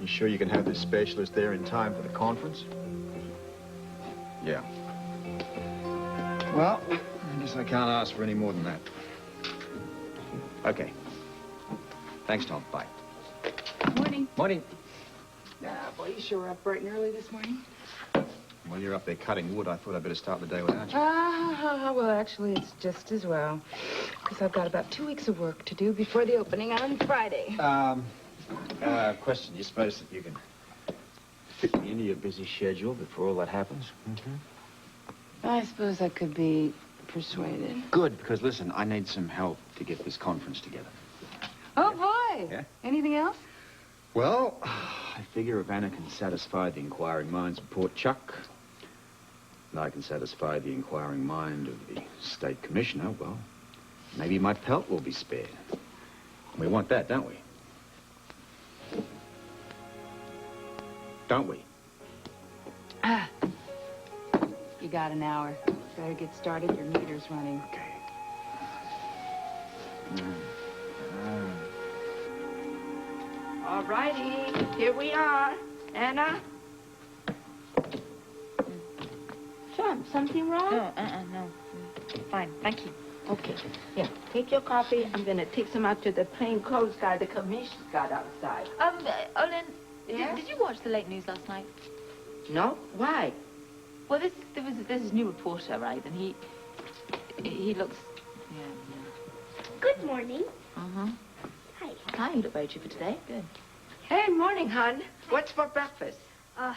You sure you can have this specialist there in time for the conference? Yeah. Well, I guess I can't ask for any more than that. Okay. Thanks, Tom. Bye. Morning. Morning. Boy, you sure were up bright and early this morning. While you're up there cutting wood, I thought I'd better start the day without you. Well, actually, it's just as well. Because I've got about 2 weeks of work to do before the opening on Friday. Question. You suppose that you can fit me into your busy schedule before all that happens? I suppose I could be persuaded. Good, because listen, I need some help to get this conference together. Oh, boy. Yeah? Anything else? Well, I figure if Anna can satisfy the inquiring minds of Port Chuck, and I can satisfy the inquiring mind of the state commissioner, well, maybe my pelt will be spared. We want that, don't we? Don't we? You got an hour. Better get started. Your meter's running. Okay. All righty, here we are. Anna? John, something wrong? No. Fine, thank you. Okay, here, take your coffee. I'm gonna take some out to the plain clothes guy the commissioner got outside. Olin, Yeah? did you watch the late news last night? No? Why? Well, there's this new reporter, right? And he looks, yeah. Good morning. Uh-huh. Hi. Hi, you look very chipper today. Good. Hey, morning, hon. What's for breakfast? I'm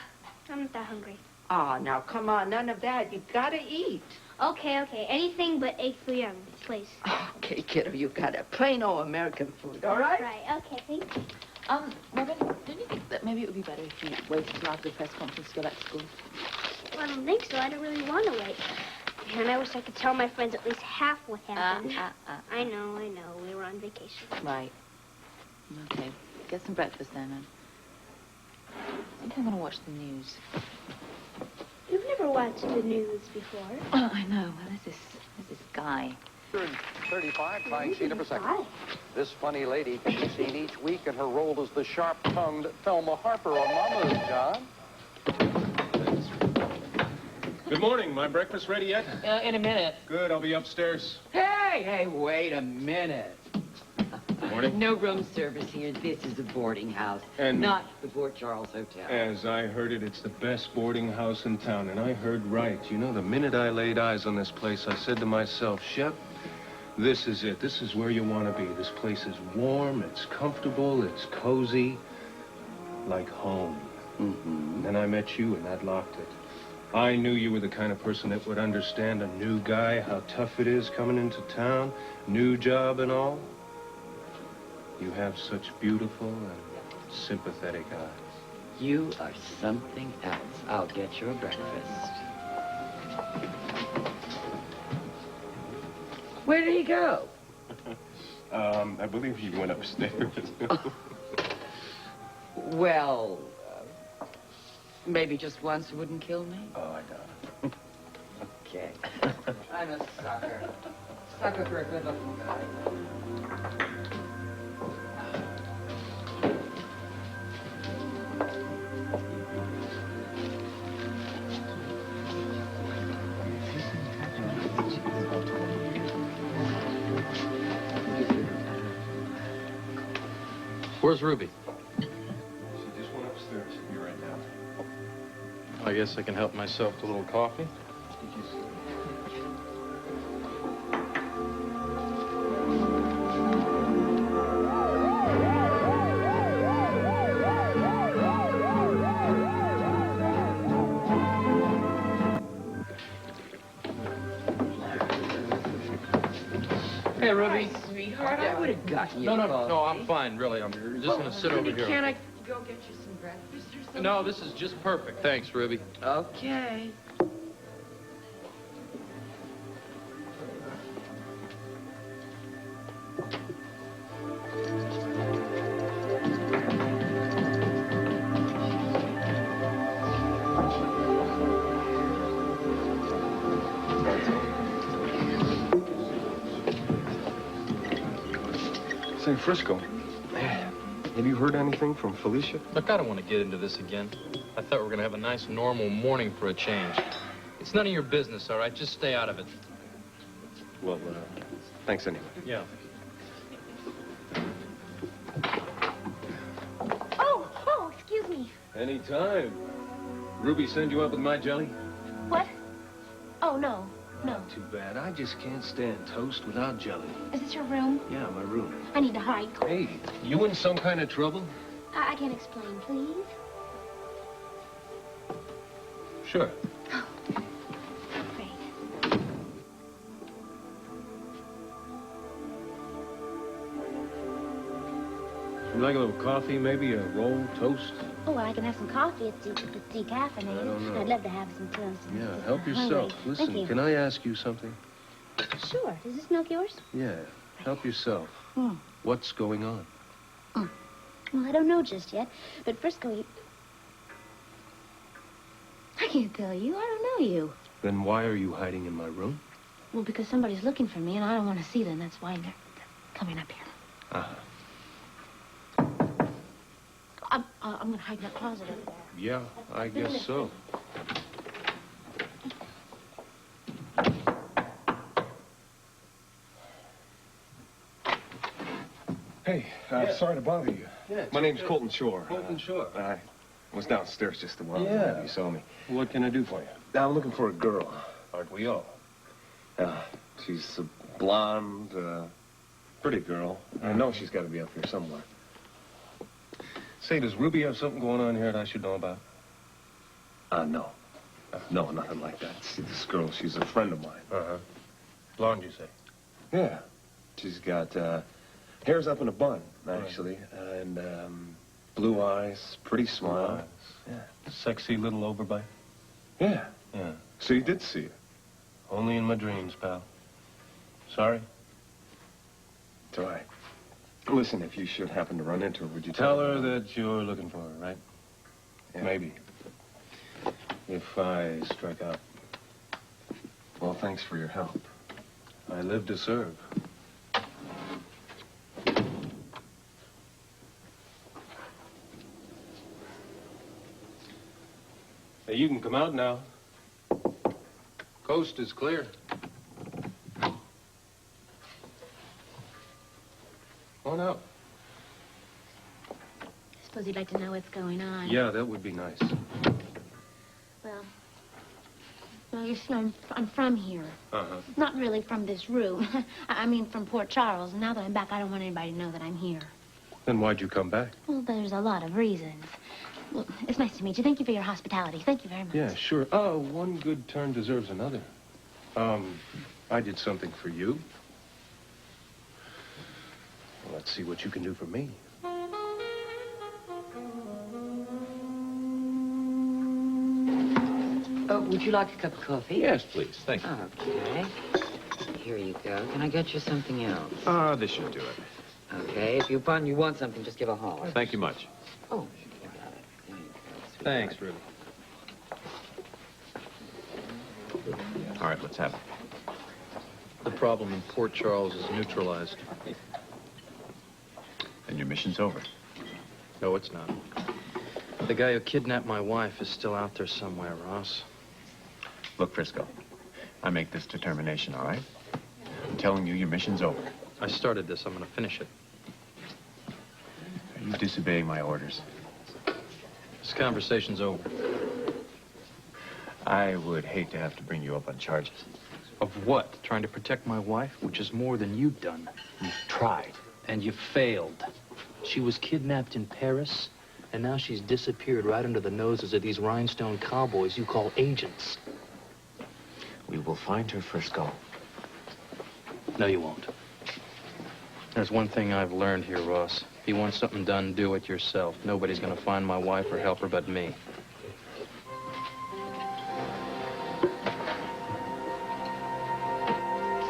not that hungry. Oh, now, come on, none of that. You gotta eat. Okay. Anything but egg foo young, please. Okay, kiddo, you got a plain old American food, all right? Right, okay, thank you. Robin, don't you think that maybe it would be better if you waited until after the press conference to go back to school? Well, I don't think so. I don't really want to wait. And I wish I could tell my friends at least half what happened. I know. We were on vacation. Right. Okay. Get some breakfast then. I think I'm going to watch the news. You've never watched the news before. Oh, I know. Well, there's this guy. 35 flying feet per second. This funny lady can be seen each week in her role as the sharp-tongued Thelma Harper on Mama's, John. Good morning. My breakfast ready yet? In a minute. Good. I'll be upstairs. Hey, wait a minute. Morning. No room service here. This is a boarding house, And- not the Port Charles Hotel. As I heard it, it's the best boarding house in town, and I heard right. You know, the minute I laid eyes on this place, I said to myself, Shep, this is it. This is where you want to be. This place is warm, it's comfortable, it's cozy, like home. Then I met you, and that locked it. I knew you were the kind of person that would understand a new guy, how tough it is coming into town, new job and all. You have such beautiful and sympathetic eyes. You are something else. I'll get your breakfast. Where did he go? I believe he went upstairs. Well, maybe just once wouldn't kill me. Oh, I doubt it. Okay. I'm a sucker. Sucker for a good-looking guy. Where's Ruby? She just went upstairs. She'll be right down. I guess I can help myself to a little coffee. Hey, Ruby. Hi, sweetheart. I would have gotten you No, I'm fine, really. I'm just going to sit over here. Can I go get you some breakfast or something? No, this is just perfect. Thanks, Ruby. Okay. San Frisco. Have you heard anything from Felicia? Look, I don't want to get into this again. I thought we were going to have a nice, normal morning for a change. It's none of your business, all right? Just stay out of it. Well, thanks anyway. Yeah. Oh, excuse me. Anytime. Ruby send you up with my jelly? What? Oh, no. No. Too bad. I just can't stand toast without jelly. Is this your room? Yeah, my room. I need to hide. Hey, you in some kind of trouble? I can't explain, please. Sure. Great. You like a little coffee, maybe? A roll, toast? Oh, well, I can have some coffee. It's decaffeinated. I don't know. I'd love to have some toast. Yeah, help yourself. Hungry. Listen, Thank you. can I ask you something? Sure. Is this milk yours? Yeah, help yourself. Hmm. What's going on? Well, I don't know just yet. But Frisco, I can't tell you. I don't know you. Then why are you hiding in my room? Well, because somebody's looking for me, and I don't want to see them. That's why they're coming up here. Uh-huh. I'm going to hide in that closet over there. Yeah, I guess so. Hey, sorry to bother you. Yeah, My name's Colton Shore. Colton Shore. I was downstairs just a while ago. Yeah. You saw me. What can I do for you? Now, I'm looking for a girl. Aren't we all? She's a blonde, pretty girl. I know she's got to be up here somewhere. Say, does Ruby have something going on here that I should know about? No. No, nothing like that. See, this girl, she's a friend of mine. Uh-huh. Blonde, you say? Yeah. She's got, hair's up in a bun, actually, and, blue eyes, pretty smile. Yeah. Sexy little overbite? Yeah. Yeah. So you did see her? Only in my dreams, pal. Sorry? It's all right. Listen, if you should happen to run into her, would you Tell her that you're looking for her, right? Yeah. Maybe. If I strike out. Well, thanks for your help. I live to serve. Hey, you can come out now. Coast is clear. On out. I suppose you'd like to know what's going on. Yeah, that would be nice. Well, you see, I'm from here. Uh-huh. Not really from this room. I mean, from Port Charles. And now that I'm back, I don't want anybody to know that I'm here. Then why'd you come back? Well, there's a lot of reasons. Well, it's nice to meet you. Thank you for your hospitality. Thank you very much. Yeah, sure. Oh, one good turn deserves another. I did something for you. Well, let's see what you can do for me. Oh, would you like a cup of coffee? Yes, please. Thank you. Okay. Here you go. Can I get you something else? This should do it. Okay. If you find you want something, just give a holler. Thank you much. Oh, you got it. There you go, Thanks, sweetheart. Ruby. All right, let's have it. The problem in Port Charles is neutralized. And your mission's over. No, it's not. The guy who kidnapped my wife is still out there somewhere, Ross. Look, Frisco, I make this determination, all right? I'm telling you, your mission's over. I started this. I'm going to finish it. Are you disobeying my orders? This conversation's over. I would hate to have to bring you up on charges. Of what? Trying to protect my wife, which is more than you've done. You've tried. And you failed. She was kidnapped in Paris, and now she's disappeared right under the noses of these rhinestone cowboys you call agents. We will find her, Frisco. No, you won't. There's one thing I've learned here, Ross. If you want something done, do it yourself. Nobody's gonna find my wife or help her but me.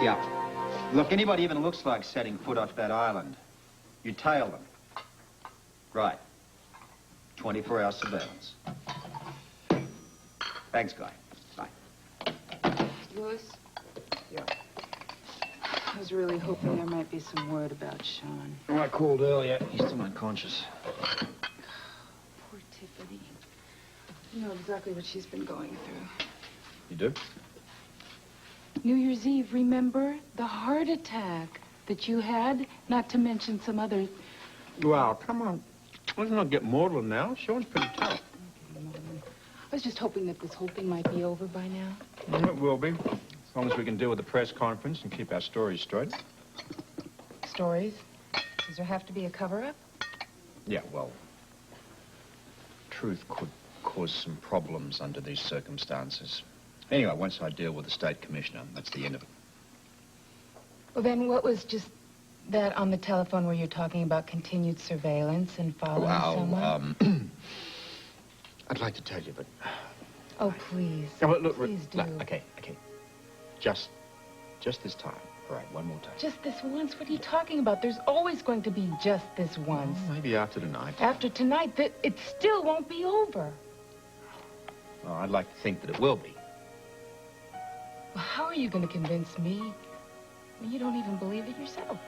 Yeah. Look, anybody even looks like setting foot off that island, you tail them. Right. 24-hour surveillance. Thanks, Guy. Bye. Louis? Yeah. I was really hoping there might be some word about Sean. Oh, I called earlier. He's still unconscious. Poor Tiffany. You know exactly what she's been going through. You do? New Year's Eve, remember? The heart attack that you had, not to mention some other... Wow, come on. Let's not get maudlin now. Sean's pretty tough. I was just hoping that this whole thing might be over by now. It will be. As long as we can deal with the press conference and keep our stories straight. Stories? Does there have to be a cover-up? Yeah, well, truth could cause some problems under these circumstances. Anyway, once I deal with the state commissioner, that's the end of it. Well, then what was just that on the telephone where you're talking about continued surveillance and following someone? I'd like to tell you, but... Oh, please. No, look, Please do. Okay. Just this time. All right, one more time. Just this once? What are you talking about? There's always going to be just this once. Maybe after tonight. After tonight, it still won't be over. Well, I'd like to think that it will be. Well, how are you going to convince me when you don't even believe it yourself?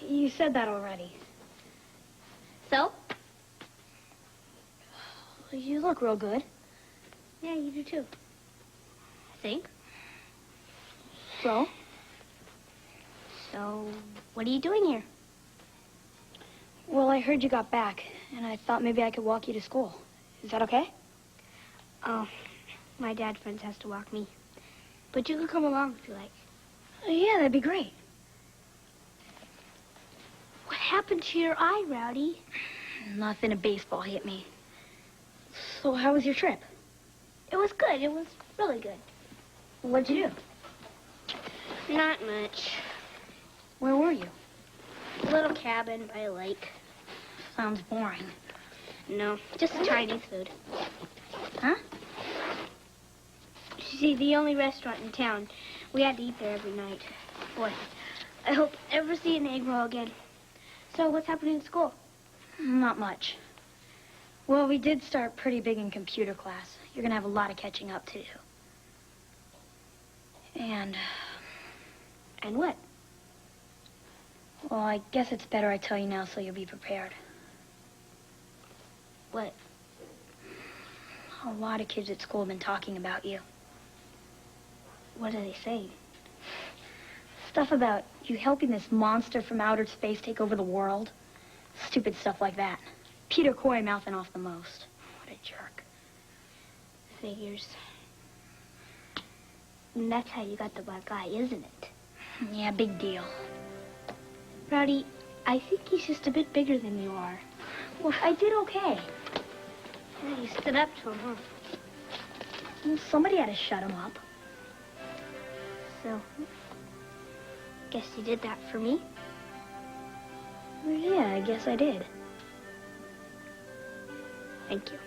You said that already. So? You look real good. Yeah, you do too. I think. So, what are you doing here? Well, I heard you got back, and I thought maybe I could walk you to school. Is that okay? Oh, my dad's friend has to walk me. But you could come along if you like. Yeah, that'd be great. What happened to your eye, Rowdy? Nothing. A baseball hit me. So how was your trip? It was good. It was really good. What'd you do? Not much. Where were you? A little cabin by a lake. Sounds boring. No, just Chinese food. Huh? You see, the only restaurant in town, we had to eat there every night. Boy, I hope never see an egg roll again. So what's happening at school? Not much. Well, we did start pretty big in computer class. You're going to have a lot of catching up to do. And what? Well, I guess it's better I tell you now so you'll be prepared. What? A lot of kids at school have been talking about you. What are they saying? Stuff about you helping this monster from outer space take over the world. Stupid stuff like that. Peter Coy mouthing off the most. What a jerk. Figures. And that's how you got the black eye, isn't it? Yeah, big deal. Rowdy, I think he's just a bit bigger than you are. Well, I did okay. Yeah, you stood up to him, huh? Well, somebody had to shut him up. So, guess you did that for me? Well, yeah, I guess I did. Thank you.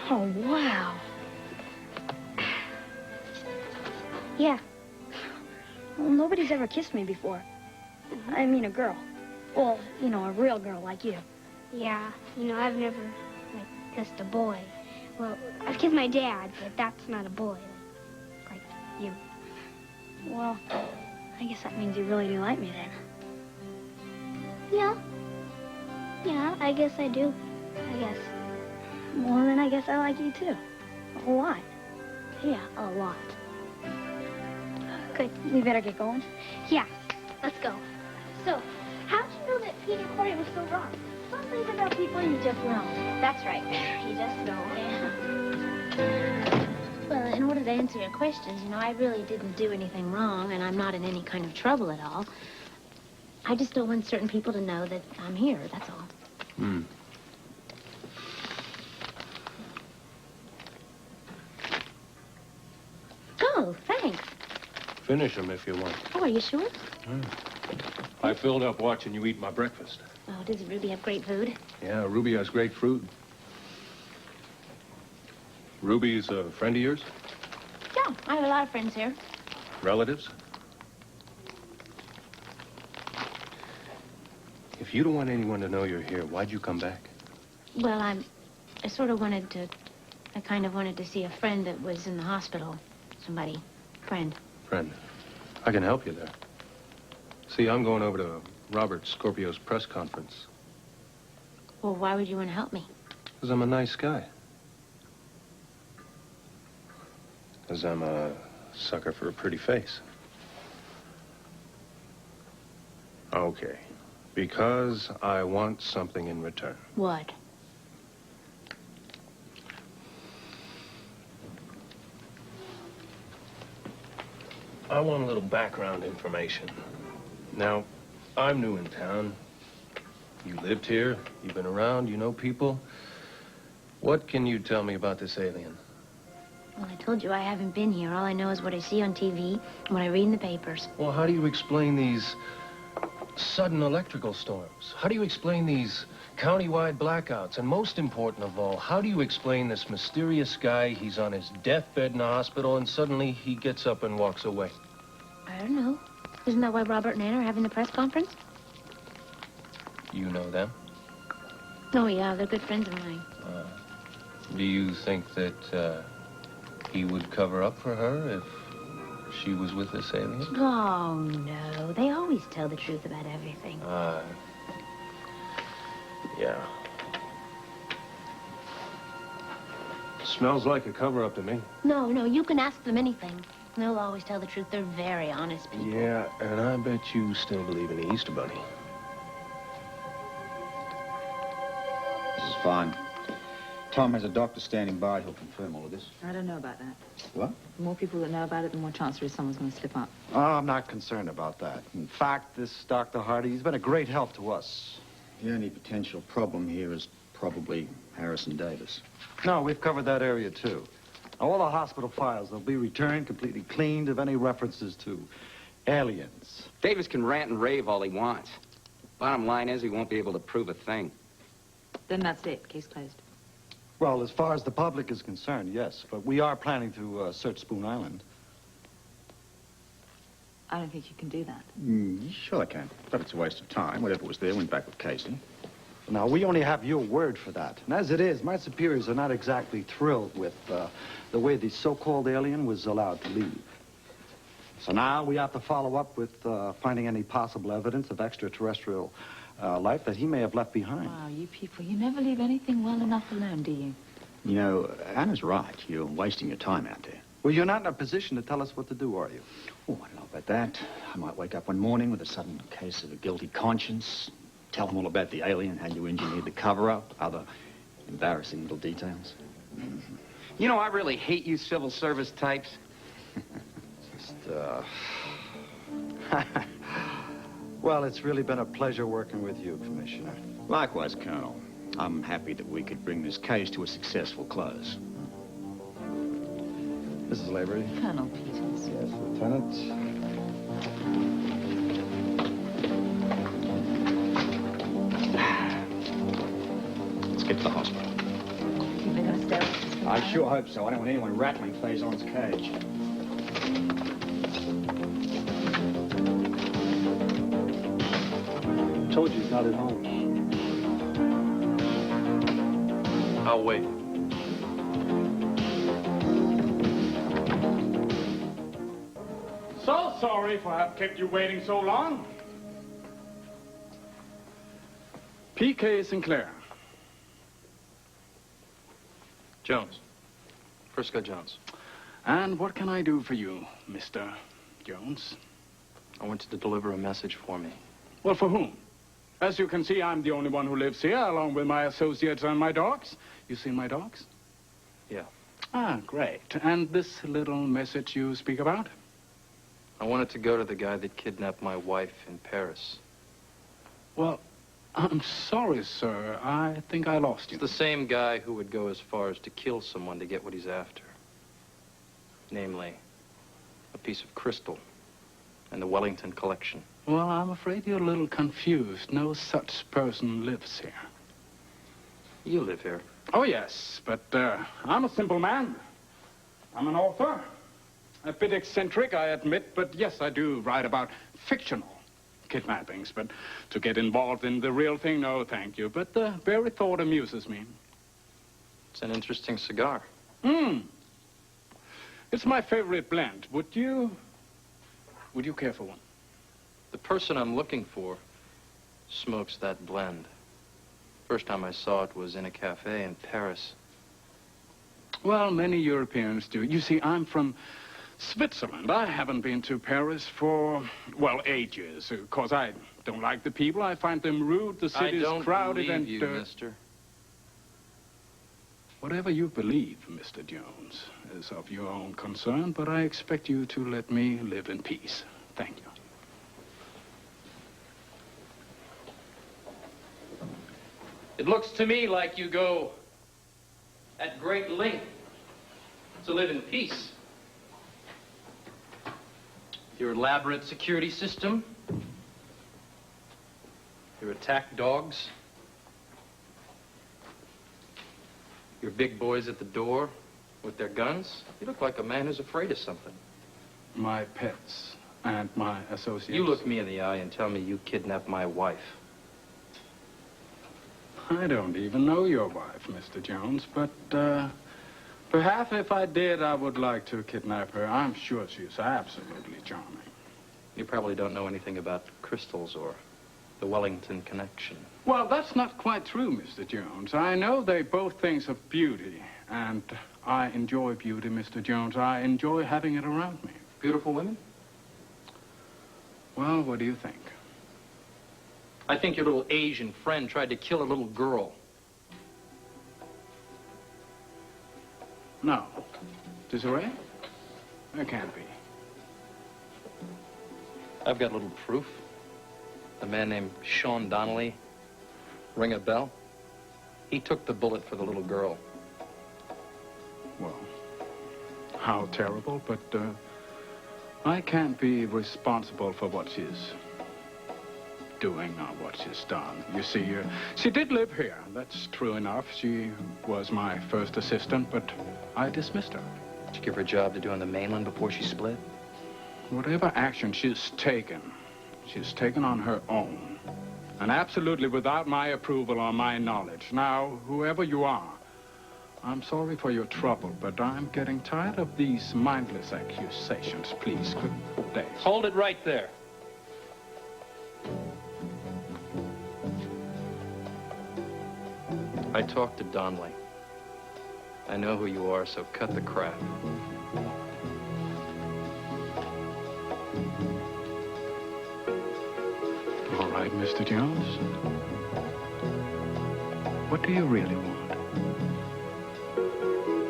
Oh, wow. Yeah. Well, nobody's ever kissed me before. I mean, a girl. Well, you know, a real girl like you. Yeah, you know, I've never, kissed a boy. Well, I've kissed my dad, but that's not a boy, like you. Well, I guess that means you really do like me then. Yeah. Yeah, I guess I do. I guess. Well, then I guess I like you too. A whole lot. Yeah, a lot. Good. We better get going? Yeah, let's go. So, how'd you know that Peter Coy was so wrong? Some things about people you just know. That's right. You just know. Yeah. Well, in order to answer your questions, you know, I really didn't do anything wrong, and I'm not in any kind of trouble at all. I just don't want certain people to know that I'm here, that's all. Hmm. Oh, thanks. Finish them if you want. Oh, are you sure? I filled up watching you eat my breakfast. Oh, does Ruby have great food? Yeah, Ruby has great fruit. Ruby's a friend of yours? I have a lot of friends here. Relatives? If you don't want anyone to know you're here, why'd you come back? Well, I kind of wanted to see a friend that was in the hospital. Somebody. Friend. Friend. I can help you there. See, I'm going over to Robert Scorpio's press conference. Well, why would you want to help me? Because I'm a nice guy. Because I'm a sucker for a pretty face. Okay. Because I want something in return. What? I want a little background information. Now, I'm new in town. You lived here, you've been around, you know people. What can you tell me about this alien? Well, I told you I haven't been here. All I know is what I see on TV and what I read in the papers. Well, how do you explain these sudden electrical storms? How do you explain these countywide blackouts? And most important of all, how do you explain this mysterious guy? He's on his deathbed in the hospital and suddenly he gets up and walks away. I don't know. Isn't that why Robert and Ann are having the press conference? You know them? Oh, yeah, they're good friends of mine. Do you think that he would cover up for her if she was with this alien? Oh, no. They always tell the truth about everything. Yeah. Smells like a cover-up to me. No, you can ask them anything. They'll always tell the truth. They're very honest people. Yeah, and I bet you still believe in the Easter Bunny. This is fine. Tom has a doctor standing by who'll confirm all of this. I don't know about that. What? The more people that know about it, the more chance there is someone's going to slip up. Oh, I'm not concerned about that. In fact, this Dr. Hardy, he's been a great help to us. The only potential problem here is probably Harrison Davis. No, we've covered that area, too. All the hospital files, they'll be returned completely cleaned of any references to aliens. Davis can rant and rave all he wants. Bottom line is he won't be able to prove a thing. Then that's it. Case closed. Well, as far as the public is concerned, yes. But we are planning to search Spoon Island. I don't think you can do that. Sure I can. But it's a waste of time. Whatever was there went back with Casey. Now, we only have your word for that. And as it is, my superiors are not exactly thrilled with the way the so-called alien was allowed to leave. So now we have to follow up with finding any possible evidence of extraterrestrial life that he may have left behind. Wow, you people, you never leave anything well enough alone, do you? You know, Anna's right. You're wasting your time out there. Well, you're not in a position to tell us what to do, are you? Oh, I don't know about that. I might wake up one morning with a sudden case of a guilty conscience, tell them all about the alien, how you engineered the cover-up, other embarrassing little details. You know, I really hate you civil service types. Well, it's really been a pleasure working with you, Commissioner. Likewise, Colonel. I'm happy that we could bring this case to a successful close. Mrs. Lavery. Colonel Peters. Yes, Lieutenant. Let's get to the hospital. You think they're going to stay with us? I sure hope so. I don't want anyone rattling Faison's cage. Told you he's not at home. I'll wait. So sorry for have kept you waiting so long. P.K. Sinclair. Jones. Frisco Jones. And what can I do for you, Mr. Jones? I want you to deliver a message for me. Well, for whom? As you can see, I'm the only one who lives here, along with my associates and my dogs. You see my dogs? Yeah. Ah, great. And this little message you speak about? I want it to go to the guy that kidnapped my wife in Paris. Well, I'm sorry, sir. I think I lost you. It's the same guy who would go as far as to kill someone to get what he's after. Namely, a piece of crystal and the Wellington collection. Well, I'm afraid you're a little confused. No such person lives here. You live here. Oh, yes, but I'm a simple man. I'm an author. A bit eccentric, I admit, but yes, I do write about fictional kidnappings. But to get involved in the real thing, no, thank you. But the very thought amuses me. It's an interesting cigar. It's my favorite blend. Would you care for one? The person I'm looking for smokes that blend. First time I saw it was in a cafe in Paris. Well, many Europeans do. You see, I'm from Switzerland. I haven't been to Paris for, well, ages. Because I don't like the people. I find them rude. The city's crowded and... I don't believe you, mister. Whatever you believe, Mr. Jones, is of your own concern, but I expect you to let me live in peace. Thank you. It looks to me like you go at great length to live in peace. Your elaborate security system, your attack dogs, your big boys at the door with their guns. You look like a man who's afraid of something. My pets and my associates. You look me in the eye and tell me you kidnapped my wife. I don't even know your wife, Mr. Jones, but perhaps if I did, I would like to kidnap her. I'm sure she's absolutely charming. You probably don't know anything about crystals or the Wellington connection. Well, that's not quite true, Mr. Jones. I know they both things of beauty, and I enjoy beauty, Mr. Jones. I enjoy having it around me. Beautiful women? Well, what do you think? I think your little Asian friend tried to kill a little girl. No. Desiree? It can't be. I've got little proof. A man named Sean Donnelly. Ring a bell? He took the bullet for the little girl. Well, how terrible, but I can't be responsible for what she's doing or what she's done. You see, she did live here. That's true enough. She was my first assistant, but I dismissed her. Did you give her a job to do on the mainland before she split? Whatever action she's taken on her own. And absolutely without my approval or my knowledge. Now, whoever you are, I'm sorry for your trouble, but I'm getting tired of these mindless accusations. Please, good day. Hold it right there. I talked to Donnelly. I know who you are, so cut the crap. All right, Mr. Jones. What do you really want?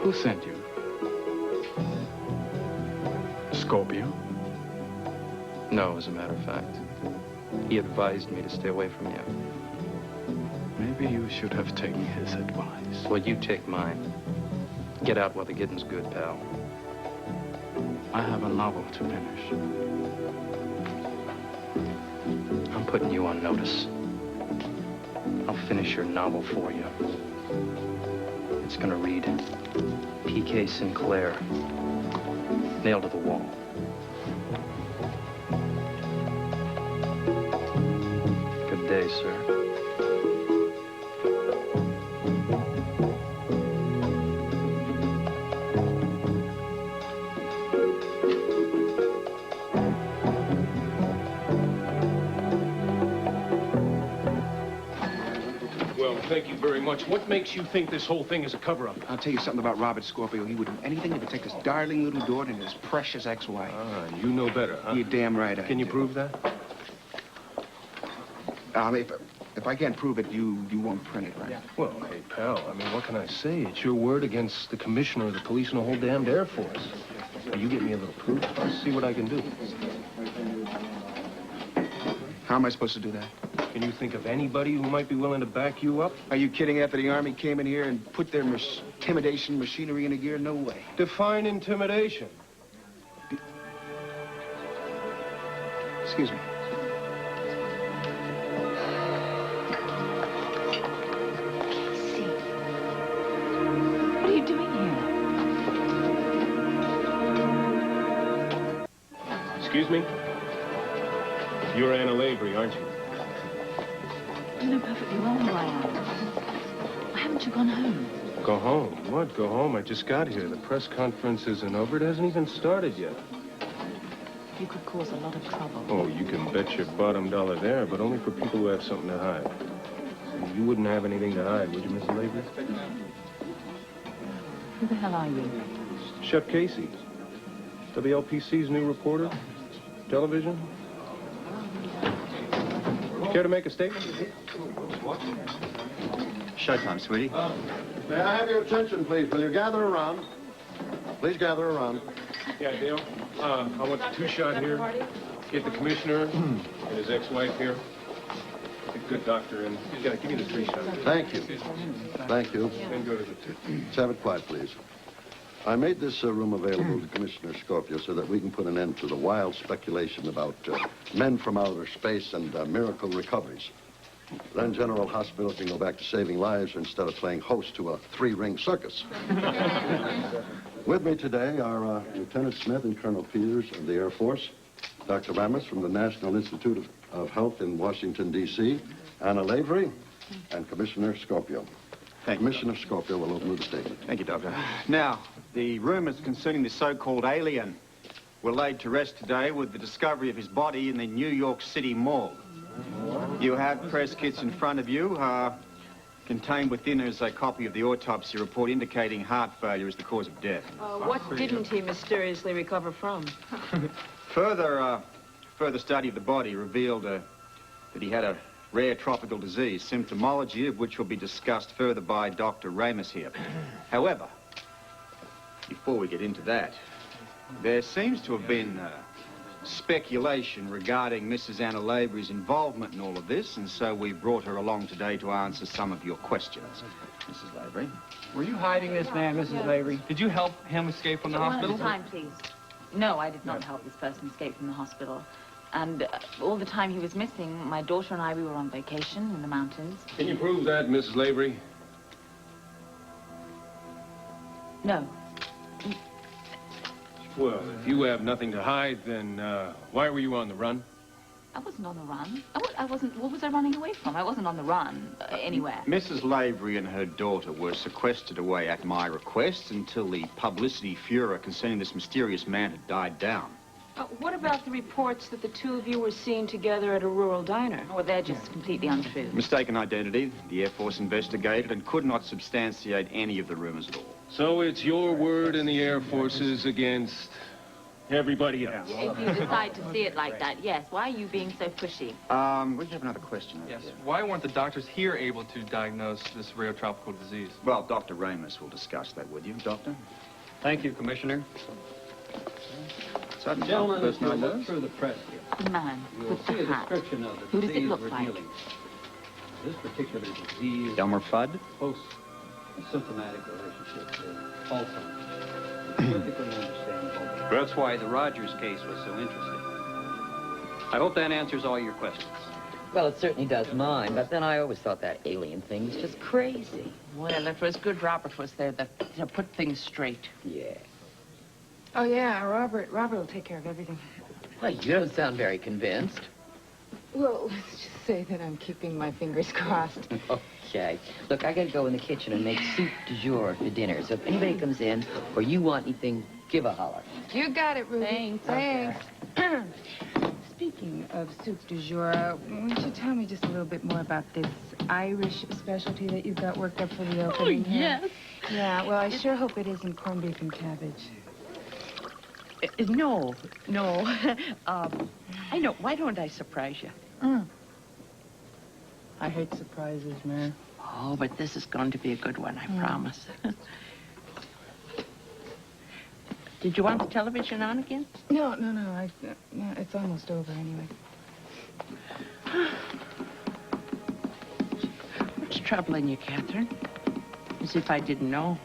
Who sent you? Scorpio? No, as a matter of fact. He advised me to stay away from you. Maybe you should have taken his advice. Well, you take mine. Get out while the getting's good, pal. I have a novel to finish. I'm putting you on notice. I'll finish your novel for you. It's gonna read P.K. Sinclair, nailed to the wall. Good day, sir. Thank you very much. What makes you think this whole thing is a cover-up? I'll tell you something about Robert Scorpio. He would do anything to protect his darling little daughter and his precious ex-wife. Ah, you know better, huh? You're damn right I Can you do. prove that? If I can't prove it, you won't print it, right? Well, hey, pal, I mean, what can I say? It's your word against the commissioner of the police and the whole damned Air Force. Now, you get me a little proof. I'll see what I can do. How am I supposed to do that? Can you think of anybody who might be willing to back you up? Are you kidding? After the Army came in here and put their intimidation machinery into gear? No way. Define intimidation. Excuse me. What are you doing here? Excuse me? You're Anna Lavery, aren't you? You know perfectly well who I am. Why haven't you gone home? Go home? What? Go home? I just got here. The press conference isn't over. It hasn't even started yet. You could cause a lot of trouble. Oh, you can bet your bottom dollar there, but only for people who have something to hide. You wouldn't have anything to hide, would you, Mrs. Lavery? Who the hell are you? Shep Casey. WLPC's new reporter. Television. Care to make a statement? Showtime, sweetie. May I have your attention, please? Will you gather around? Please gather around. Yeah, Dale. I want the two-shot here. Get the commissioner and his ex-wife here. Get a good doctor in. Yeah, give me the three-shot. Thank you. Thank you. Then go to the two. Let's have it quiet, please. I made this room available to Commissioner Scorpio so that we can put an end to the wild speculation about men from outer space and miracle recoveries. Then General Hospital can go back to saving lives instead of playing host to a three-ring circus. With me today are Lieutenant Smith and Colonel Peters of the Air Force, Dr. Ramos from the National Institute of Health in Washington, D.C., Anna Lavery, and Commissioner Scorpio. Commissioner Scorpio will open with a statement. Thank you, Doctor. Now, the rumors concerning the so-called alien were laid to rest today with the discovery of his body in the New York City morgue. You have press kits in front of you. Contained within is a copy of the autopsy report indicating heart failure as the cause of death. What didn't he mysteriously recover from? Further study of the body revealed that he had a rare tropical disease, symptomology of which will be discussed further by Dr. Ramos here. However, before we get into that, there seems to have been speculation regarding Mrs. Anna Lavery's involvement in all of this, and so we brought her along today to answer some of your questions. Mrs. Lavery? Were you hiding this man, Mrs. Lavery? Did you help him escape from the hospital? One at a time, please. No, I did not help this person escape from the hospital. And all the time he was missing, my daughter and I, we were on vacation in the mountains. Can you prove that, Mrs. Lavery? No. Well, if you have nothing to hide, then why were you on the run? I wasn't on the run. I wasn't. What was I running away from? I wasn't on the run anywhere. Mrs. Lavery and her daughter were sequestered away at my request until the publicity furor concerning this mysterious man had died down. What about the reports that the two of you were seen together at a rural diner? Oh, they're just completely untrue. Mistaken identity. The Air Force investigated and could not substantiate any of the rumors at all. So it's your word and the Air Force's against everybody else. If you decide to see it like that, yes. Why are you being so pushy? We have another question. Yes. Why weren't the doctors here able to diagnose this rare tropical disease? Well, Dr. Ramos will discuss that with you, Doctor. Thank you, Commissioner. Gentlemen, if you look through the press here, The man you will with see the a hat. description of the Who does it disease look we're like? dealing with. This particular disease Elmer Fudd? close symptomatic relationship to Alzheimer's. Perfectly understandable. That's why the Rogers case was so interesting. I hope that answers all your questions. Well, it certainly does mine, but then I always thought that alien thing was just crazy. Well, it was good Robert was there to put things straight. Yeah. Oh, yeah, Robert will take care of everything. Well, you don't sound very convinced. Well, let's just say that I'm keeping my fingers crossed. Okay. Look, I gotta go in the kitchen and make soup du jour for dinner. So if anybody comes in or you want anything, give a holler. You got it, Ruby. Thanks. Speaking of soup du jour, won't you tell me just a little bit more about this Irish specialty that you've got worked up for the opening here? yes. Yeah, well, I sure hope it isn't corned beef and cabbage. No. I know. Why don't I surprise you? I hate surprises, Mary. Oh, but this is going to be a good one, I promise. Did you want the television on again? No, it's almost over anyway. What's troubling you, Catherine? As if I didn't know.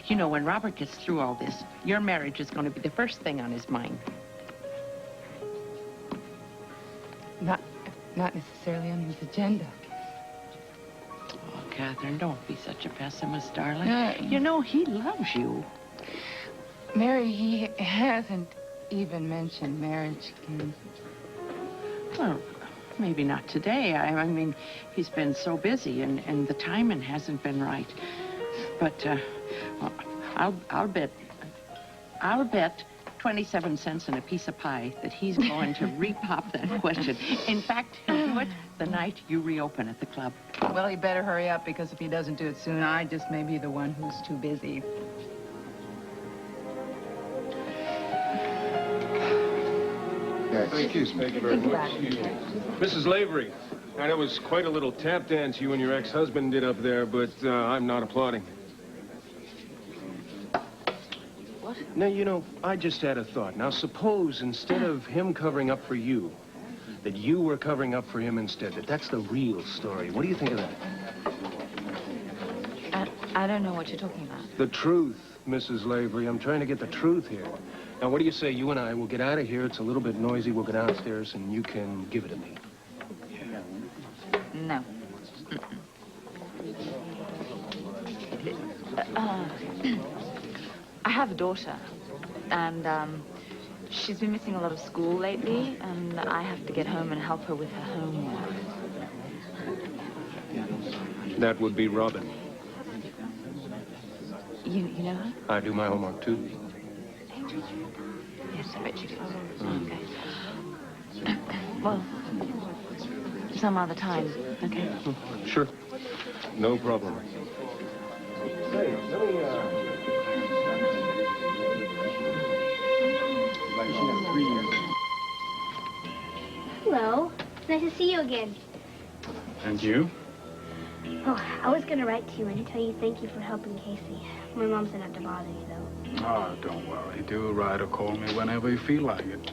You know, when Robert gets through all this, your marriage is going to be the first thing on his mind. Not necessarily on his agenda. Oh, Catherine, don't be such a pessimist, darling. No. You know, he loves you. Mary, he hasn't. even mention marriage again. Well, maybe not today. I mean, he's been so busy and the timing hasn't been right. But well, I'll bet 27 cents and a piece of pie that he's going to repop that question. In fact, he'll do it the night you reopen at the club. Well, he better hurry up, because if he doesn't do it soon, I just may be the one who's too busy. Excuse me. Thank you very much. Mrs. Lavery, now, that was quite a little tap dance you and your ex-husband did up there, but I'm not applauding. What? Now, you know, I just had a thought. Now, suppose instead of him covering up for you, that you were covering up for him instead, that's the real story. What do you think of that? I don't know what you're talking about. The truth, Mrs. Lavery. I'm trying to get the truth here. Now, what do you say? You and I will get out of here. It's a little bit noisy. We'll go downstairs, and you can give it to me. No. I have a daughter, and she's been missing a lot of school lately, and I have to get home and help her with her homework. That would be Robin. You know her? I do my homework, too. Yes, I bet you do. Okay. Well, some other time, okay? Sure. No problem. Hey, let me, Hello. Nice to see you again. And you? Oh, I was going to write to you and tell you thank you for helping Casey. My mom said not to bother you, though. Oh, don't worry. Do write or call me whenever you feel like it.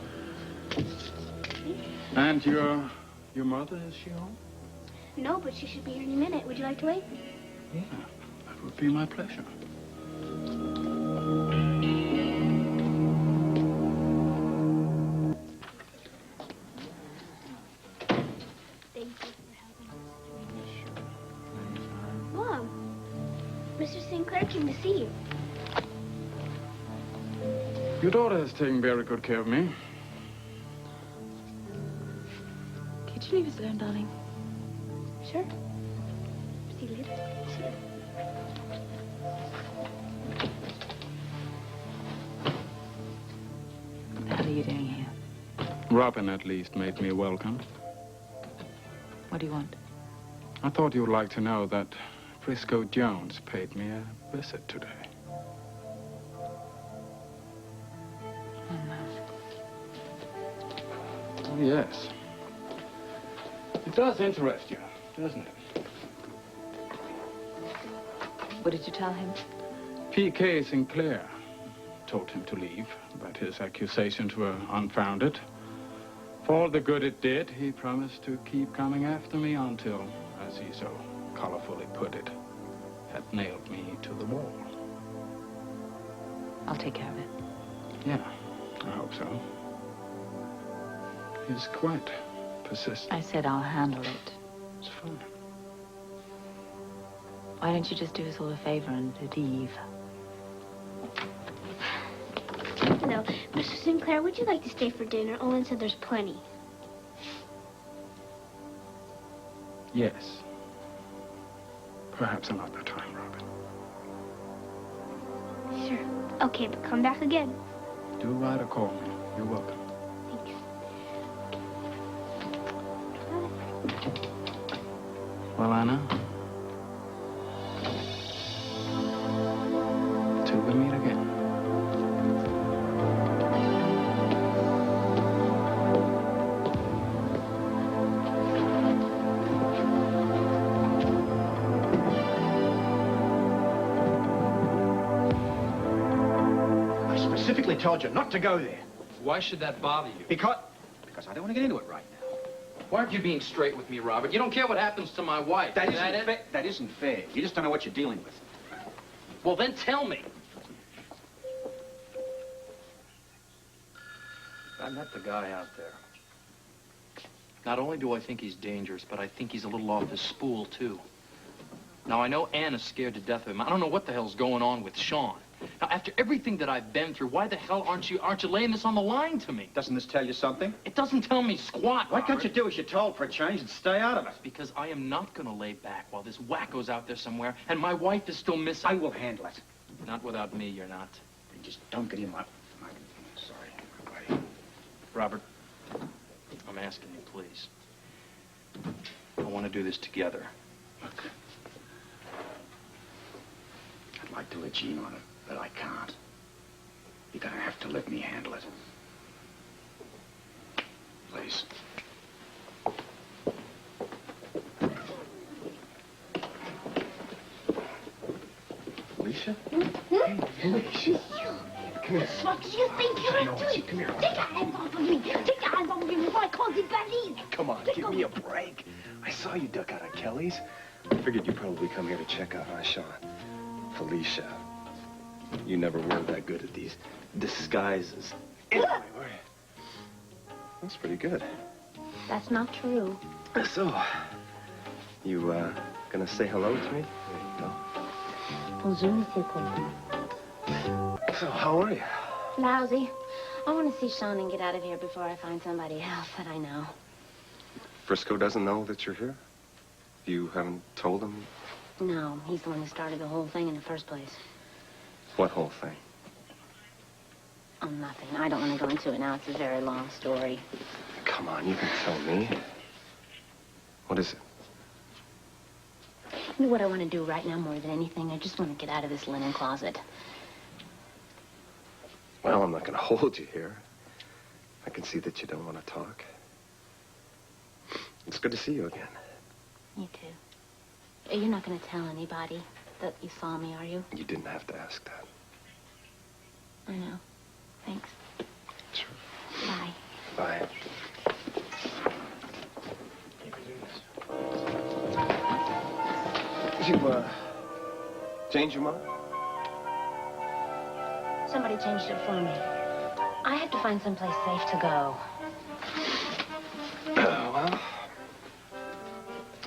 And your mother, is she home? No, but she should be here any minute. Would you like to wait? Yeah, that would be my pleasure. Thank you for helping us. Mom, Mr. Sinclair came to see you. Your daughter has taken very good care of me. Could you leave us alone, darling? Sure. See you later. Sure. What the hell are you doing here? Robin, at least, made me welcome. What do you want? I thought you'd like to know that Frisco Jones paid me a visit today. Oh, yes. It does interest you, doesn't it? What did you tell him? P.K. Sinclair told him to leave, that his accusations were unfounded. For all the good it did, he promised to keep coming after me until, as he so colorfully put it, had nailed me to the wall. I'll take care of it. Yeah, I hope so. He's quite persistent. I said I'll handle it. It's fine. Why don't you just do us all a favor and leave? Hello. Mr. Sinclair, would you like to stay for dinner? Olin said there's plenty. Yes. Perhaps another time, Robin. Sure. Okay, but come back again. Do write or call me. You're welcome. Well, Anna, till we meet again. I specifically told you not to go there. Why should that bother you? Because I don't want to get into it right now. Why aren't you being straight with me, Robert? You don't care what happens to my wife. That Is isn't it? fair. That isn't fair. You just don't know what you're dealing with. Well, then tell me. I met the guy out there. Not only do I think he's dangerous, but I think he's a little off his spool, too. Now, I know Anna's scared to death of him. I don't know what the hell's going on with Sean. Now, after everything that I've been through, why the hell aren't you laying this on the line to me? Doesn't this tell you something? It doesn't tell me squat, Why can't Robert. you do as you're told for a change and stay out of it? Because I am not going to lay back while this wacko's out there somewhere and my wife is still missing. I will handle it. Not without me, you're not. And just don't get in my... Sorry. Robert, I'm asking you, please. I want to do this together. Look, I'd like to let Gene on it, but I can't. You're gonna have to let me handle it. Please. Alicia? Alicia. Come here. What do you think you're doing? Come here. Take your hands off of me. Take your hands off of me before I call the police. Come on, give me a break. I saw you duck out of Kelly's. I figured you'd probably come here to check out our Sean. Felicia, you never were that good at these disguises. Anyway, that's pretty good. That's not true. So, you, gonna say hello to me? There you go. Bonjour, Monsieur Colton. So, how are you? Lousy. I want to see Sean and get out of here before I find somebody else that I know. Frisco doesn't know that you're here? You haven't told him? No, he's the one who started the whole thing in the first place. What whole thing? Oh, nothing. I don't want to go into it now. It's a very long story. Come on, you can tell me. What is it? You know what I want to do right now more than anything? I just want to get out of this linen closet. Well, I'm not going to hold you here. I can see that you don't want to talk. It's good to see you again. Me too. You're not going to tell anybody that you saw me, are you? You didn't have to ask that. I know. Thanks. Sure. Bye. Bye. Did you, change your mind? Somebody changed it for me. I have to find someplace safe to go. Well,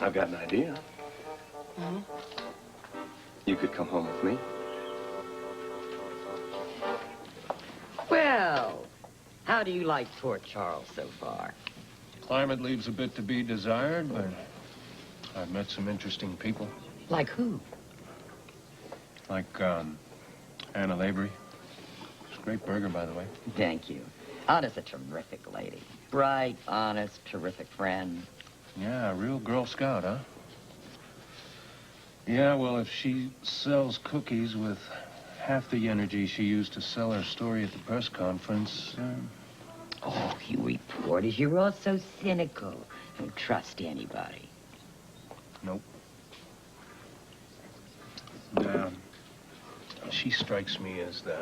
I've got an idea. Hmm? You could come home with me. Well, how do you like Port Charles so far? Climate leaves a bit to be desired, but I've met some interesting people. Like who? Like, Anna Lavery. It's a great burger, by the way. Thank you. Anna's a terrific lady. Bright, honest, terrific friend. Yeah, a real Girl Scout, huh? Yeah, well, if she sells cookies with half the energy she used to sell her story at the press conference... Oh, you reporters, you're all so cynical. Don't trust anybody. Nope. She strikes me as the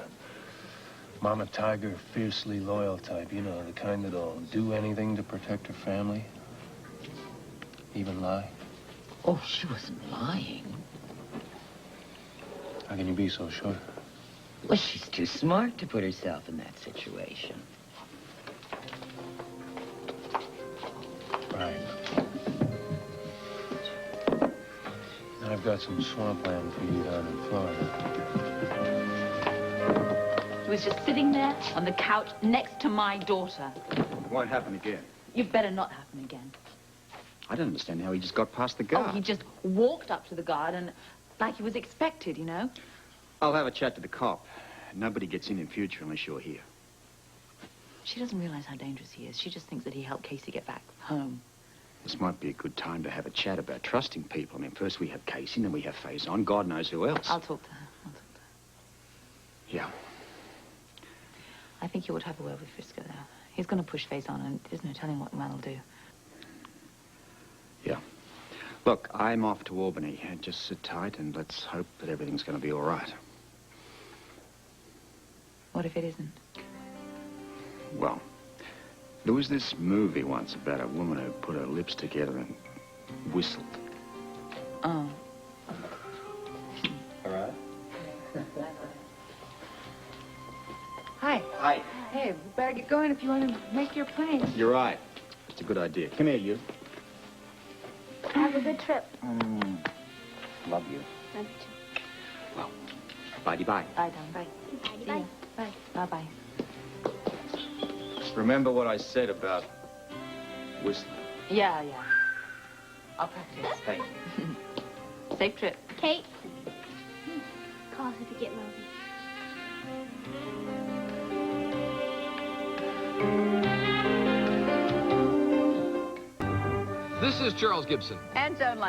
Mama Tiger, fiercely loyal type. You know, the kind that'll do anything to protect her family. Even lie. Oh, she wasn't lying. How can you be so sure? Well, she's too smart to put herself in that situation. Right. I've got some swampland for you down in Florida. He was just sitting there on the couch next to my daughter. It won't happen again. You better not happen again. I don't understand how he just got past the guard. Oh, he just walked up to the guard and like he was expected, you know? I'll have a chat to the cop. Nobody gets in future unless you're here. She doesn't realize how dangerous he is. She just thinks that he helped Casey get back home. This might be a good time to have a chat about trusting people. I mean, first we have Casey, then we have Faison. God knows who else. I'll talk to her. Yeah. I think you ought to have a word with Frisco, though. He's going to push Faison, and there's no telling what the man will do. Yeah. Look, I'm off to Albany. Just sit tight and let's hope that everything's going to be all right. What if it isn't? Well, there was this movie once about a woman who put her lips together and whistled. Oh. All right. Hi. Hi. Hey, we better get going if you want to make your plane. You're right. It's a good idea. Come here, you. Have a good trip. Love you. Love you too. Well, Bye-bye. Bye, Don. Bye. Bye. Bye. Bye-bye. Remember what I said about whistling. Yeah. I'll practice. Thank you. Safe trip. Kate, call us if you get lonely. This is Charles Gibson. And Joan